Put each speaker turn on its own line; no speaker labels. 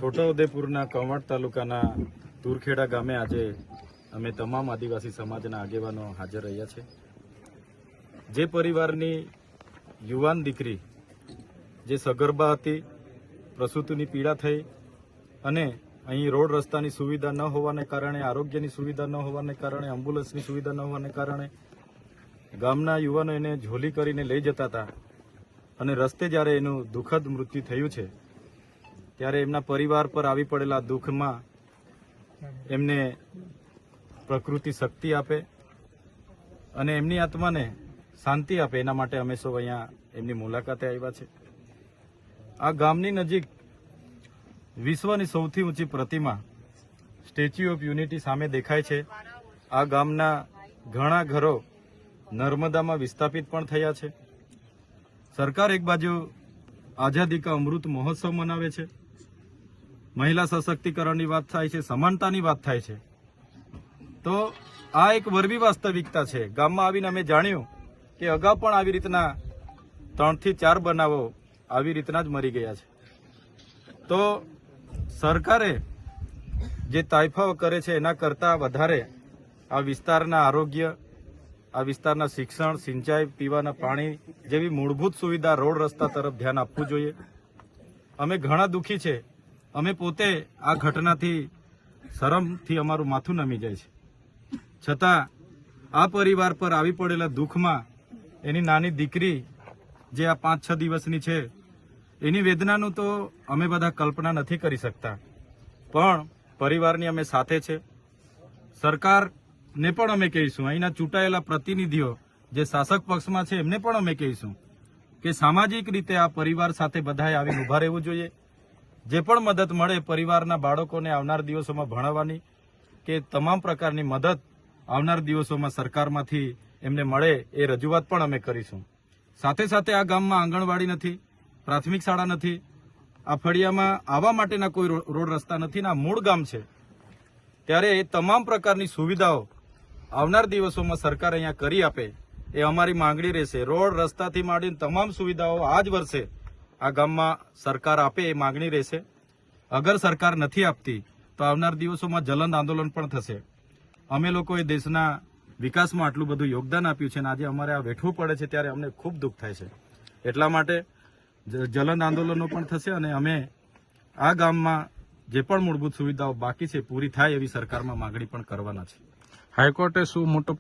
છોટાઉદેપુરના કવાંટ તાલુકાના તુરખેડા ગામે આજે અમે તમામ આદિવાસી સમાજના આગેવાનો હાજર રહ્યા છે। જે પરિવારની યુવાન દીકરી જે સગર્ભા હતી, પ્રસૂતિની પીડા થઈ અને અહીં રોડ રસ્તાની સુવિધા ન હોવાને કારણે, આરોગ્યની સુવિધા ન હોવાને કારણે, એમ્બ્યુલન્સની સુવિધા ન હોવાને કારણે ગામના યુવાનો એને ઝોલી કરીને લઈ જતા હતા અને રસ્તે જ્યારે એનું દુઃખદ મૃત્યુ થયું છે ત્યારે એમના પરિવાર પર આવી પડેલા દુઃખમાં એમને પ્રકૃતિ શક્તિ આપે અને એમની આત્માને શાંતિ આપે, એના માટે અમે સૌ અહીંયા એમની મુલાકાતે આવ્યા છે। આ ગામની નજીક વિશ્વની સૌથી ઊંચી પ્રતિમા સ્ટેચ્યુ ઓફ યુનિટી સામે દેખાય છે। આ ગામના ઘણા ઘરો નર્મદામાં વિસ્થાપિત પણ થયા છે। સરકાર એક બાજુ આઝાદી કા અમૃત મહોત્સવ મનાવે છે, મહિલા સશક્તિકરણની વાત થાય છે, સમાનતાની વાત થાય છે, તો આ એક વરવી વાસ્તવિકતા છે। ગામમાં આવીને અમે જાણ્યું કે અગાઉ પણ આવી રીતના 3 થી 4 બનાવો આવી રીતના જ મરી ગયા છે। તો સરકારે જે તાઇફાઓ કરે છે એના કરતાં વધારે આ વિસ્તારના આરોગ્ય, આ વિસ્તારના શિક્ષણ, સિંચાઈ, પીવાના પાણી જેવી મૂળભૂત સુવિધા, રોડ રસ્તા તરફ ધ્યાન આપવું જોઈએ। અમે ઘણા દુઃખી છે। અમે પોતે આ ઘટનાથી શરમથી અમારું માથું નમી જાય છે, છતાં આ પરિવાર પર આવી પડેલા દુઃખમાં એની નાની દીકરી જે આ 5-6 દિવસની છે એની વેદનાનું તો અમે બધા કલ્પના નથી કરી શકતા, પણ પરિવારની અમે સાથે છે। સરકારને પણ અમે કહીશું, અહીંના ચૂંટાયેલા પ્રતિનિધિઓ જે શાસક પક્ષમાં છે એમને પણ અમે કહીશું કે સામાજિક રીતે આ પરિવાર સાથે બધાએ આવીને ઊભા રહેવું જોઈએ। જે પણ મદદ મળે પરિવારના બાળકોને આવનાર દિવસોમાં ભણાવવાની કે તમામ પ્રકારની મદદ આવનાર દિવસોમાં સરકારમાંથી એમને મળે એ રજૂઆત પણ અમે કરીશું। સાથે સાથે આ ગામમાં આંગણવાડી નથી, પ્રાથમિક શાળા નથી, આ ફળિયામાં આવવા માટેના કોઈ રોડ રસ્તા નથી ને આ મૂળ ગામ છે, ત્યારે એ તમામ પ્રકારની સુવિધાઓ આવનાર દિવસોમાં સરકાર અહીંયા કરી આપે એ અમારી માંગણી રહેશે। રોડ રસ્તાથી માંડીને તમામ સુવિધાઓ આ જ વર્ષે આ ગામમાં સરકાર આપે એ માંગણી રહેશે। અગર સરકાર નથી આપતી તો આવનાર દિવસોમાં જલંદ આંદોલન પણ થશે। અમે લોકોએ દેશના વિકાસમાં આટલું બધું યોગદાન આપ્યું છે અને આજે અમારે આ વેઠવું પડે છે ત્યારે અમને ખૂબ દુઃખ થાય છે। એટલા માટે જલંદ આંદોલનો પણ થશે અને અમે આ ગામમાં જે પણ મૂળભૂત સુવિધાઓ બાકી છે પૂરી થાય એવી સરકારમાં માંગણી પણ કરવાના છે।
હાઈકોર્ટે શું મોટો